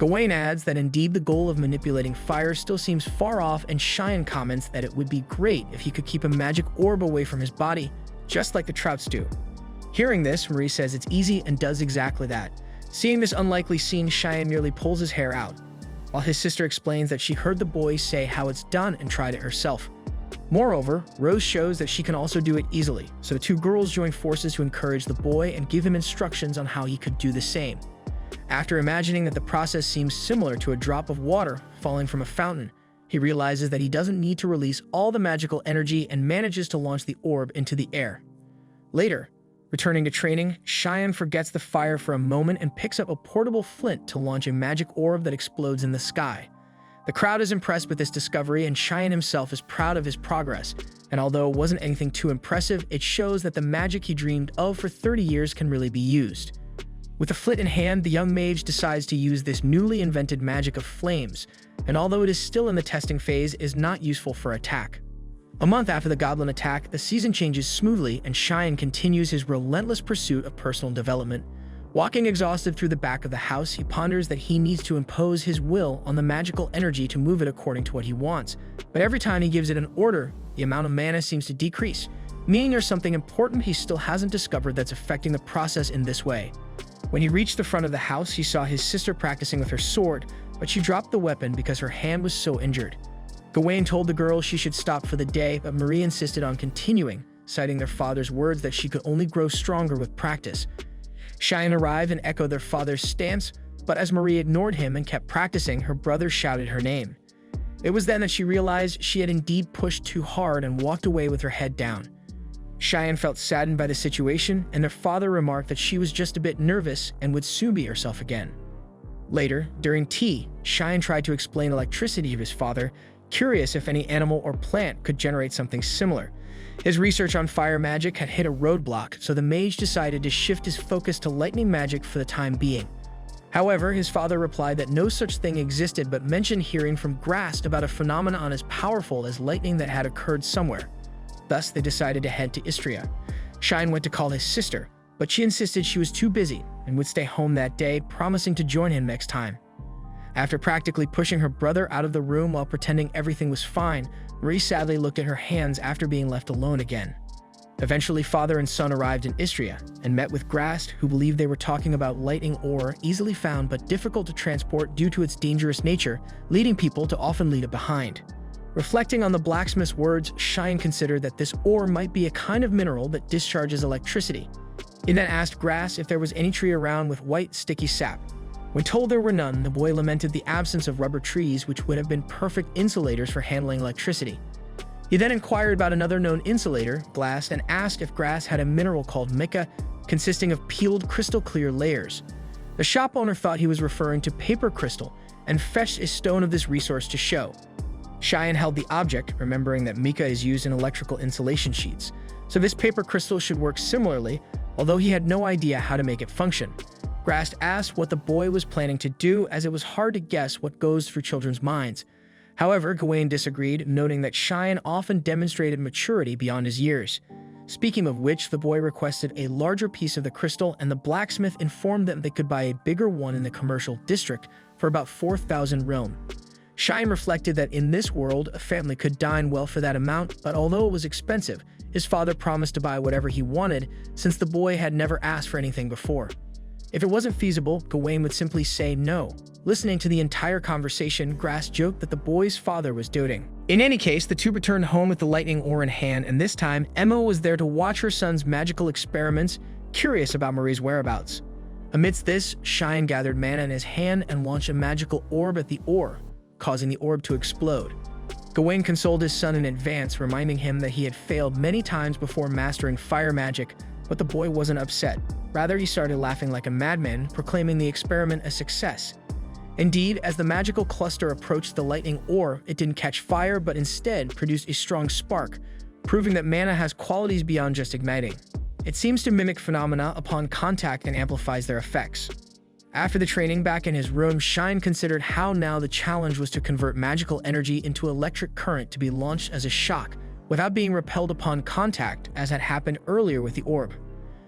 Gawain adds that indeed the goal of manipulating fire still seems far off, and Cheyenne comments that it would be great if he could keep a magic orb away from his body, just like the Trouts do. Hearing this, Marie says it's easy and does exactly that. Seeing this unlikely scene, Cheyenne nearly pulls his hair out, while his sister explains that she heard the boy say how it's done and tried it herself. Moreover, Rose shows that she can also do it easily, so the two girls join forces to encourage the boy and give him instructions on how he could do the same. After imagining that the process seems similar to a drop of water falling from a fountain, he realizes that he doesn't need to release all the magical energy and manages to launch the orb into the air. Later, returning to training, Cheyenne forgets the fire for a moment and picks up a portable flint to launch a magic orb that explodes in the sky. The crowd is impressed with this discovery, and Cheyenne himself is proud of his progress, and although it wasn't anything too impressive, it shows that the magic he dreamed of for 30 years can really be used. With the flint in hand, the young mage decides to use this newly invented magic of flames, and although it is still in the testing phase, is not useful for attack. A month after the goblin attack, the season changes smoothly, and Cheyenne continues his relentless pursuit of personal development. Walking exhausted through the back of the house, he ponders that he needs to impose his will on the magical energy to move it according to what he wants. But every time he gives it an order, the amount of mana seems to decrease, meaning there's something important he still hasn't discovered that's affecting the process in this way. When he reached the front of the house, he saw his sister practicing with her sword, but she dropped the weapon because her hand was so injured. Gawain told the girl she should stop for the day, but Marie insisted on continuing, citing their father's words that she could only grow stronger with practice. Cheyenne arrived and echoed their father's stance, but as Marie ignored him and kept practicing, her brother shouted her name. It was then that she realized she had indeed pushed too hard and walked away with her head down. Cheyenne felt saddened by the situation, and their father remarked that she was just a bit nervous and would soon be herself again. Later, during tea, Cheyenne tried to explain electricity to his father, curious if any animal or plant could generate something similar. His research on fire magic had hit a roadblock, so the mage decided to shift his focus to lightning magic for the time being. However, his father replied that no such thing existed, but mentioned hearing from Grast about a phenomenon as powerful as lightning that had occurred somewhere. Thus, they decided to head to Istria. Cheyenne went to call his sister, but she insisted she was too busy and would stay home that day, promising to join him next time. After practically pushing her brother out of the room while pretending everything was fine, Marie sadly looked at her hands after being left alone again. Eventually, father and son arrived in Istria and met with Grast, who believed they were talking about lightning ore, easily found but difficult to transport due to its dangerous nature, leading people to often leave it behind. Reflecting on the blacksmith's words, Cheyenne considered that this ore might be a kind of mineral that discharges electricity. He then asked Grast if there was any tree around with white, sticky sap. When told there were none, the boy lamented the absence of rubber trees, which would have been perfect insulators for handling electricity. He then inquired about another known insulator, glass, and asked if Grast had a mineral called mica, consisting of peeled crystal-clear layers. The shop owner thought he was referring to paper crystal and fetched a stone of this resource to show. Cheyenne held the object, remembering that mica is used in electrical insulation sheets, so this paper crystal should work similarly, although he had no idea how to make it function. Grast asked what the boy was planning to do, as it was hard to guess what goes through children's minds. However, Gawain disagreed, noting that Cheyenne often demonstrated maturity beyond his years. Speaking of which, the boy requested a larger piece of the crystal, and the blacksmith informed them they could buy a bigger one in the commercial district for about 4,000 realm. Cheyenne reflected that in this world, a family could dine well for that amount, but although it was expensive, his father promised to buy whatever he wanted, since the boy had never asked for anything before. If it wasn't feasible, Gawain would simply say no. Listening to the entire conversation, Grast joked that the boy's father was doting. In any case, the two returned home with the lightning ore in hand, and this time, Emma was there to watch her son's magical experiments, curious about Marie's whereabouts. Amidst this, Cheyenne gathered mana in his hand and launched a magical orb at the ore, causing the orb to explode. Gawain consoled his son in advance, reminding him that he had failed many times before mastering fire magic, but the boy wasn't upset. Rather, he started laughing like a madman, proclaiming the experiment a success. Indeed, as the magical cluster approached the lightning ore, it didn't catch fire, but instead produced a strong spark, proving that mana has qualities beyond just igniting. It seems to mimic phenomena upon contact and amplifies their effects. After the training back in his room, Cheyenne considered how now the challenge was to convert magical energy into electric current to be launched as a shock, without being repelled upon contact, as had happened earlier with the orb.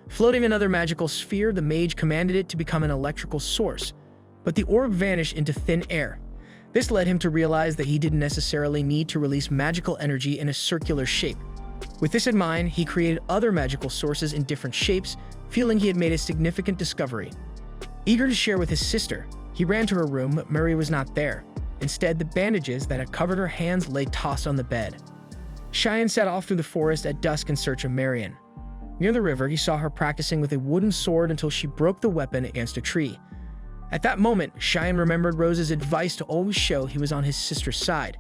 Floating another magical sphere, the mage commanded it to become an electrical source. but the orb vanished into thin air. This led him to realize that he didn't necessarily need to release magical energy in a circular shape. With this in mind, he created other magical sources in different shapes, feeling he had made a significant discovery. Eager to share with his sister, he ran to her room, but Mary was not there. Instead, the bandages that had covered her hands lay tossed on the bed. Cheyenne set off through the forest at dusk in search of Marianne. Near the river, he saw her practicing with a wooden sword until she broke the weapon against a tree. At that moment, Cheyenne remembered Rose's advice to always show he was on his sister's side.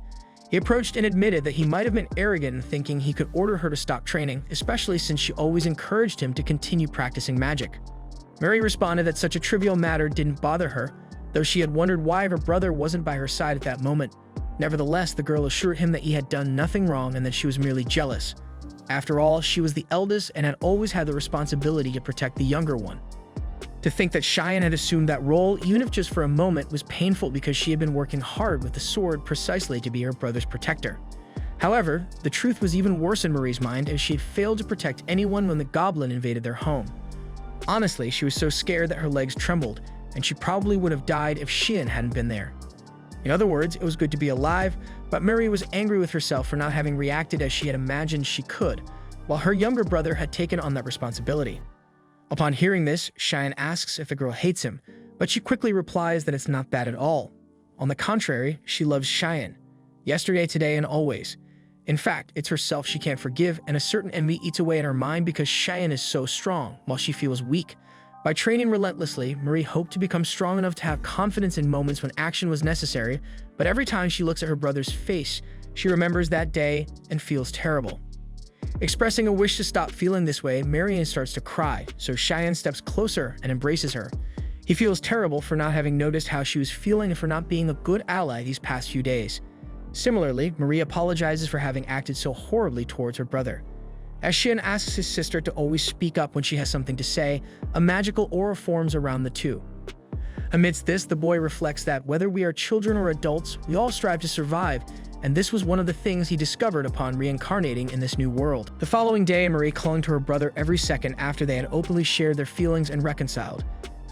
He approached and admitted that he might have been arrogant in thinking he could order her to stop training, especially since she always encouraged him to continue practicing magic. Mary responded that such a trivial matter didn't bother her, though she had wondered why her brother wasn't by her side at that moment. Nevertheless, the girl assured him that he had done nothing wrong and that she was merely jealous. After all, she was the eldest and had always had the responsibility to protect the younger one. To think that Cheyenne had assumed that role, even if just for a moment, was painful because she had been working hard with the sword precisely to be her brother's protector. However, the truth was even worse in Marie's mind, as she had failed to protect anyone when the goblin invaded their home. Honestly, she was so scared that her legs trembled, and she probably would have died if Cheyenne hadn't been there. In other words, it was good to be alive, but Mary was angry with herself for not having reacted as she had imagined she could, while her younger brother had taken on that responsibility. Upon hearing this, Cheyenne asks if the girl hates him, but she quickly replies that it's not that at all. On the contrary, she loves Cheyenne. Yesterday, today, and always. In fact, it's herself she can't forgive, and a certain envy eats away at her mind because Cheyenne is so strong, while she feels weak. By training relentlessly, Marie hoped to become strong enough to have confidence in moments when action was necessary, but every time she looks at her brother's face, she remembers that day and feels terrible. Expressing a wish to stop feeling this way, Marianne starts to cry, so Cheyenne steps closer and embraces her. He feels terrible for not having noticed how she was feeling and for not being a good ally these past few days. Similarly, Marie apologizes for having acted so horribly towards her brother. As Cheyenne asks his sister to always speak up when she has something to say, a magical aura forms around the two. Amidst this, the boy reflects that whether we are children or adults, we all strive to survive, and this was one of the things he discovered upon reincarnating in this new world. The following day, Marie clung to her brother every second after they had openly shared their feelings and reconciled.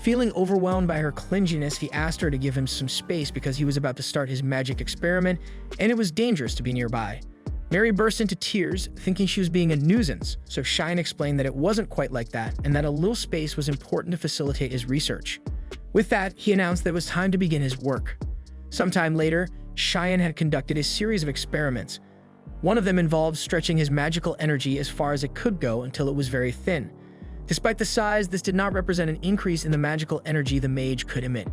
Feeling overwhelmed by her clinginess, he asked her to give him some space because he was about to start his magic experiment, and it was dangerous to be nearby. Mary burst into tears, thinking she was being a nuisance, so Cheyenne explained that it wasn't quite like that, and that a little space was important to facilitate his research. With that, he announced that it was time to begin his work. Sometime later, Cheyenne had conducted a series of experiments. One of them involved stretching his magical energy as far as it could go until it was very thin. Despite the size, this did not represent an increase in the magical energy the mage could emit.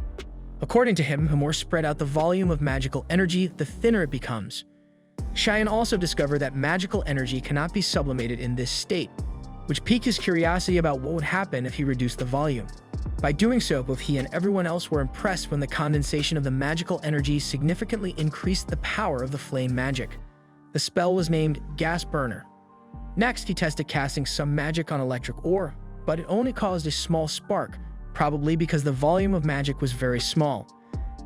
According to him, the more spread out the volume of magical energy, the thinner it becomes. Cheyenne also discovered that magical energy cannot be sublimated in this state, which piqued his curiosity about what would happen if he reduced the volume. By doing so, both he and everyone else were impressed when the condensation of the magical energy significantly increased the power of the flame magic. The spell was named Gas Burner. Next, he tested casting some magic on electric ore, but it only caused a small spark, probably because the volume of magic was very small.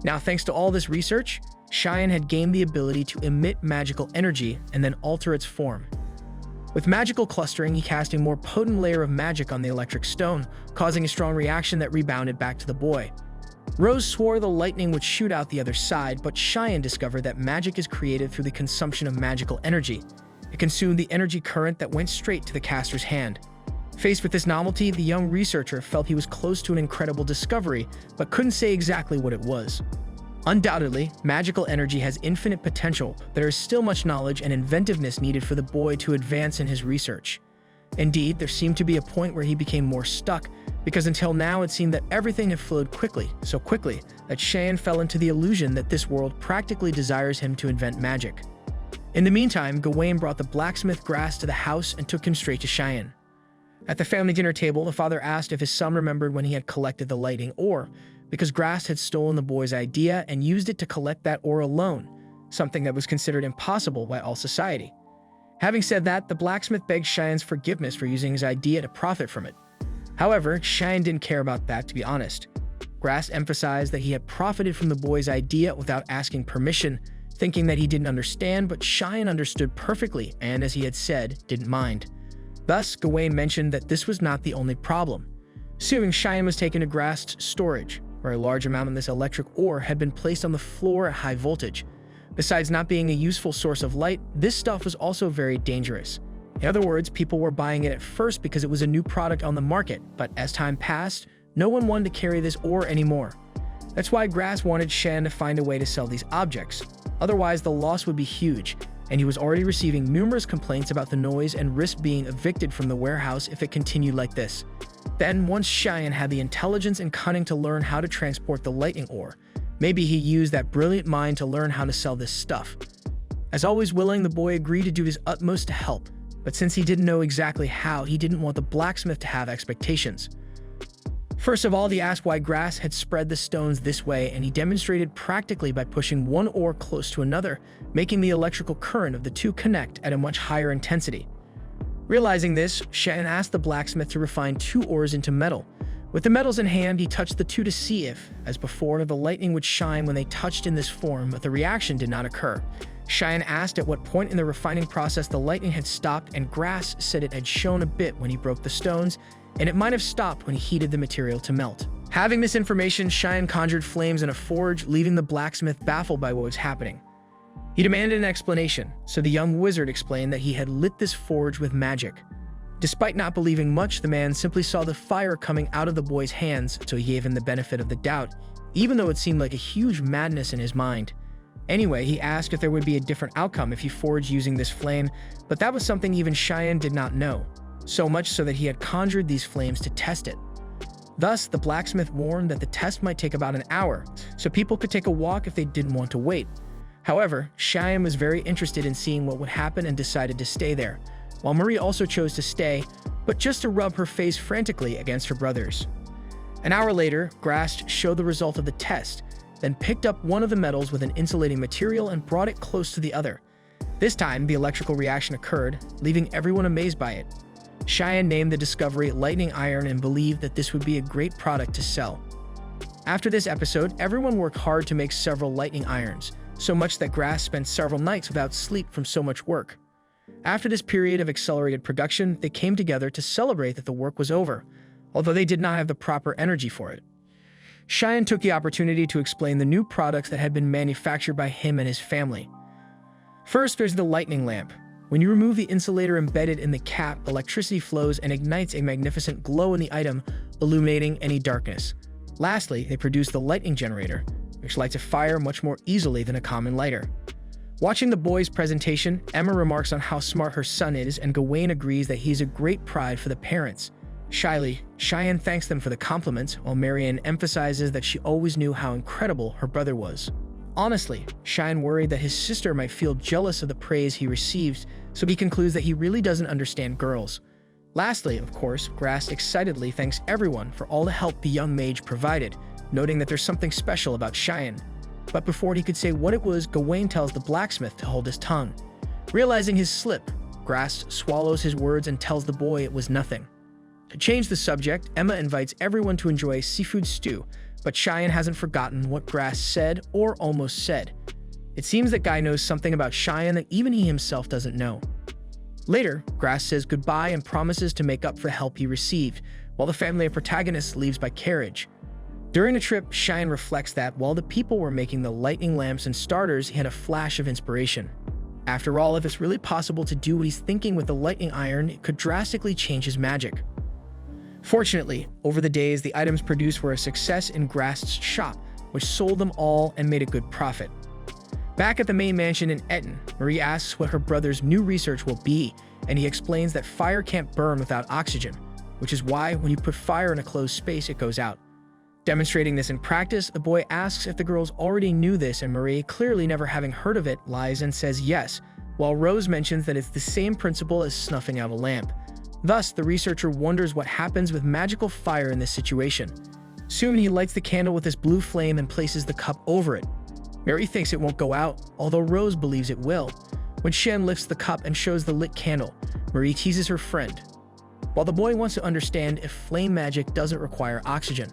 Now, thanks to all this research, Cheyenne had gained the ability to emit magical energy and then alter its form. With magical clustering, he cast a more potent layer of magic on the electric stone, causing a strong reaction that rebounded back to the boy. Rose swore the lightning would shoot out the other side, but Cheyenne discovered that magic is created through the consumption of magical energy. It consumed the energy current that went straight to the caster's hand. Faced with this novelty, the young researcher felt he was close to an incredible discovery, but couldn't say exactly what it was. Undoubtedly, magical energy has infinite potential, but there is still much knowledge and inventiveness needed for the boy to advance in his research. Indeed, there seemed to be a point where he became more stuck, because until now it seemed that everything had flowed quickly, so quickly, that Cheyenne fell into the illusion that this world practically desires him to invent magic. In the meantime, Gawain brought the blacksmith Grass to the house and took him straight to Cheyenne. At the family dinner table, the father asked if his son remembered when he had collected the lighting ore, because Grass had stolen the boy's idea and used it to collect that ore alone, something that was considered impossible by all society. Having said that, the blacksmith begged Cheyenne's forgiveness for using his idea to profit from it. However, Cheyenne didn't care about that, to be honest. Grass emphasized that he had profited from the boy's idea without asking permission, thinking that he didn't understand, but Cheyenne understood perfectly and, as he had said, didn't mind. Thus, Gawain mentioned that this was not the only problem. Soon, Cheyenne was taken to Grass's storage. where a large amount of this electric ore had been placed on the floor at high voltage. Besides not being a useful source of light, this stuff was also very dangerous. In other words, people were buying it at first because it was a new product on the market, but as time passed, no one wanted to carry this ore anymore. That's why Grass wanted Shen to find a way to sell these objects. Otherwise, the loss would be huge, and he was already receiving numerous complaints about the noise and risk being evicted from the warehouse if it continued like this. Then, once Cheyenne had the intelligence and cunning to learn how to transport the lightning ore, maybe he used that brilliant mind to learn how to sell this stuff. As always willing, the boy agreed to do his utmost to help, but since he didn't know exactly how, he didn't want the blacksmith to have expectations. First of all, he asked why Grass had spread the stones this way, and he demonstrated practically by pushing one ore close to another, making the electrical current of the two connect at a much higher intensity. Realizing this, Shen asked the blacksmith to refine two ores into metal. With the metals in hand, he touched the two to see if, as before, the lightning would shine when they touched in this form, but the reaction did not occur. Cheyenne asked at what point in the refining process the lightning had stopped, and Grass said it had shone a bit when he broke the stones, and it might have stopped when he heated the material to melt. Having this information, Cheyenne conjured flames in a forge, leaving the blacksmith baffled by what was happening. He demanded an explanation, so the young wizard explained that he had lit this forge with magic. Despite not believing much, the man simply saw the fire coming out of the boy's hands, so he gave him the benefit of the doubt, even though it seemed like a huge madness in his mind. Anyway, he asked if there would be a different outcome if he forged using this flame, but that was something even Cheyenne did not know, so much so that he had conjured these flames to test it. Thus, the blacksmith warned that the test might take about an hour, so people could take a walk if they didn't want to wait. However, Cheyenne was very interested in seeing what would happen and decided to stay there, while Marie also chose to stay, but just to rub her face frantically against her brothers. An hour later, Grass showed the result of the test, then picked up one of the metals with an insulating material and brought it close to the other. This time, the electrical reaction occurred, leaving everyone amazed by it. Cheyenne named the discovery lightning iron and believed that this would be a great product to sell. After this episode, everyone worked hard to make several lightning irons, so much that Grass spent several nights without sleep from so much work. After this period of accelerated production, they came together to celebrate that the work was over, although they did not have the proper energy for it. Cheyenne took the opportunity to explain the new products that had been manufactured by him and his family. First, there's the lightning lamp. When you remove the insulator embedded in the cap, electricity flows and ignites a magnificent glow in the item, illuminating any darkness. Lastly, they produce the lightning generator, which lights a fire much more easily than a common lighter. Watching the boys' presentation, Emma remarks on how smart her son is, and Gawain agrees that he's a great pride for the parents. Shyly, Cheyenne thanks them for the compliments, while Marianne emphasizes that she always knew how incredible her brother was. Honestly, Cheyenne worried that his sister might feel jealous of the praise he received, so he concludes that he really doesn't understand girls. Lastly, of course, Grass excitedly thanks everyone for all the help the young mage provided, noting that there's something special about Cheyenne. But before he could say what it was, Gawain tells the blacksmith to hold his tongue. Realizing his slip, Grass swallows his words and tells the boy it was nothing. To change the subject, Emma invites everyone to enjoy seafood stew, but Cheyenne hasn't forgotten what Grass said or almost said. It seems that Guy knows something about Cheyenne that even he himself doesn't know. Later, Grass says goodbye and promises to make up for the help he received, while the family of protagonists leaves by carriage. During the trip, Cheyenne reflects that while the people were making the lightning lamps and starters, he had a flash of inspiration. After all, if it's really possible to do what he's thinking with the lightning iron, it could drastically change his magic. Fortunately, over the days, the items produced were a success in Grass's shop, which sold them all and made a good profit. Back at the main mansion in Eton, Marie asks what her brother's new research will be, and he explains that fire can't burn without oxygen, which is why when you put fire in a closed space, it goes out. Demonstrating this in practice, the boy asks if the girls already knew this, and Marie, clearly never having heard of it, lies and says yes, while Rose mentions that it's the same principle as snuffing out a lamp. Thus, the researcher wonders what happens with magical fire in this situation. Soon, he lights the candle with this blue flame and places the cup over it. Mary thinks it won't go out, although Rose believes it will. When Shen lifts the cup and shows the lit candle, Marie teases her friend, while the boy wants to understand if flame magic doesn't require oxygen.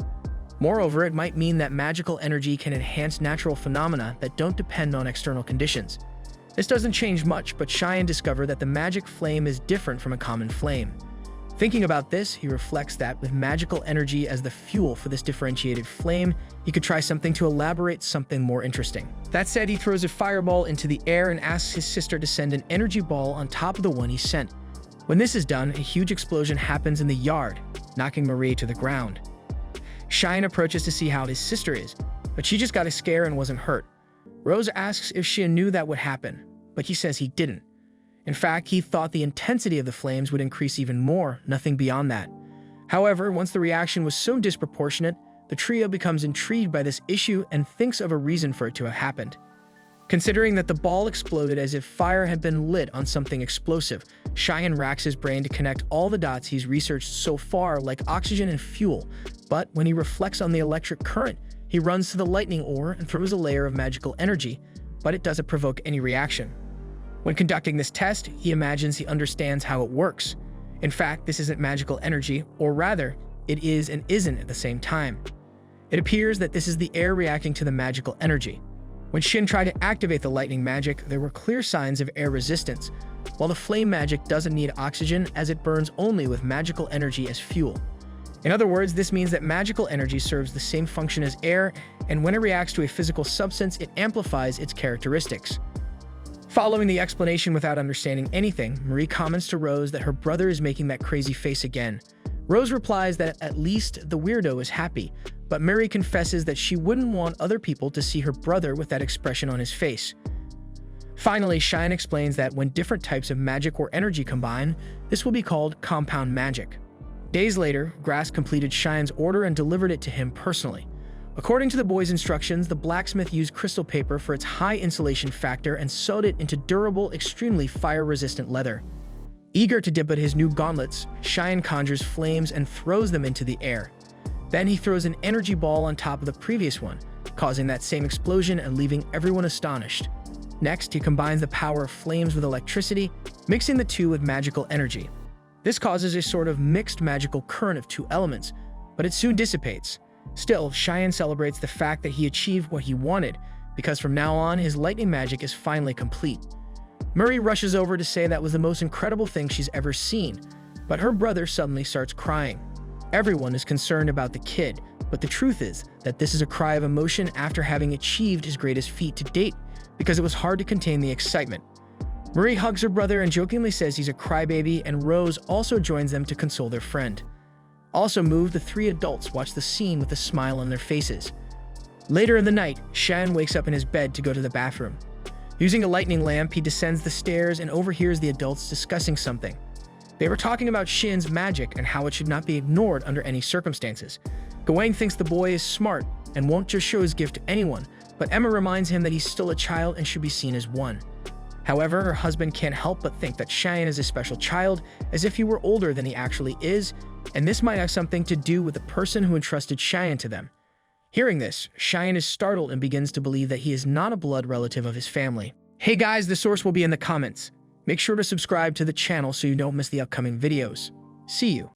Moreover, it might mean that magical energy can enhance natural phenomena that don't depend on external conditions. This doesn't change much, but Cheyenne discovered that the magic flame is different from a common flame. Thinking about this, he reflects that with magical energy as the fuel for this differentiated flame, he could try something to elaborate something more interesting. That said, he throws a fireball into the air and asks his sister to send an energy ball on top of the one he sent. When this is done, a huge explosion happens in the yard, knocking Marie to the ground. Cheyenne approaches to see how his sister is, but she just got a scare and wasn't hurt. Rose asks if she knew that would happen, but he says he didn't. In fact, he thought the intensity of the flames would increase even more, nothing beyond that. However, once the reaction was so disproportionate, the trio becomes intrigued by this issue and thinks of a reason for it to have happened. Considering that the ball exploded as if fire had been lit on something explosive, Cheyenne racks his brain to connect all the dots he's researched so far, like oxygen and fuel. But when he reflects on the electric current, he runs to the lightning ore and throws a layer of magical energy, but it doesn't provoke any reaction. When conducting this test, he imagines he understands how it works. In fact, this isn't magical energy, or rather, it is and isn't at the same time. It appears that this is the air reacting to the magical energy. When Shin tried to activate the lightning magic, there were clear signs of air resistance, while the flame magic doesn't need oxygen as it burns only with magical energy as fuel. In other words, this means that magical energy serves the same function as air, and when it reacts to a physical substance, it amplifies its characteristics. Following the explanation without understanding anything, Marie comments to Rose that her brother is making that crazy face again. Rose replies that at least the weirdo is happy, but Marie confesses that she wouldn't want other people to see her brother with that expression on his face. Finally, Cheyenne explains that when different types of magic or energy combine, this will be called compound magic. Days later, Grass completed Cheyenne's order and delivered it to him personally. According to the boy's instructions, the blacksmith used crystal paper for its high insulation factor and sewed it into durable, extremely fire-resistant leather. Eager to dip at his new gauntlets, Cheyenne conjures flames and throws them into the air. Then he throws an energy ball on top of the previous one, causing that same explosion and leaving everyone astonished. Next, he combines the power of flames with electricity, mixing the two with magical energy. This causes a sort of mixed magical current of two elements, but it soon dissipates. Still, Cheyenne celebrates the fact that he achieved what he wanted, because from now on, his lightning magic is finally complete. Marie rushes over to say that was the most incredible thing she's ever seen, but her brother suddenly starts crying. Everyone is concerned about the kid, but the truth is that this is a cry of emotion after having achieved his greatest feat to date, because it was hard to contain the excitement. Marie hugs her brother and jokingly says he's a crybaby, and Rose also joins them to console their friend. Also moved, the three adults watch the scene with a smile on their faces. Later in the night, Cheyenne wakes up in his bed to go to the bathroom. Using a lightning lamp, he descends the stairs and overhears the adults discussing something. They were talking about Shin's magic and how it should not be ignored under any circumstances. Gawain thinks the boy is smart and won't just show his gift to anyone, but Emma reminds him that he's still a child and should be seen as one. However, her husband can't help but think that Cheyenne is a special child, as if he were older than he actually is, and this might have something to do with the person who entrusted Cheyenne to them. Hearing this, Cheyenne is startled and begins to believe that he is not a blood relative of his family. Hey guys, the source will be in the comments. Make sure to subscribe to the channel so you don't miss the upcoming videos. See you.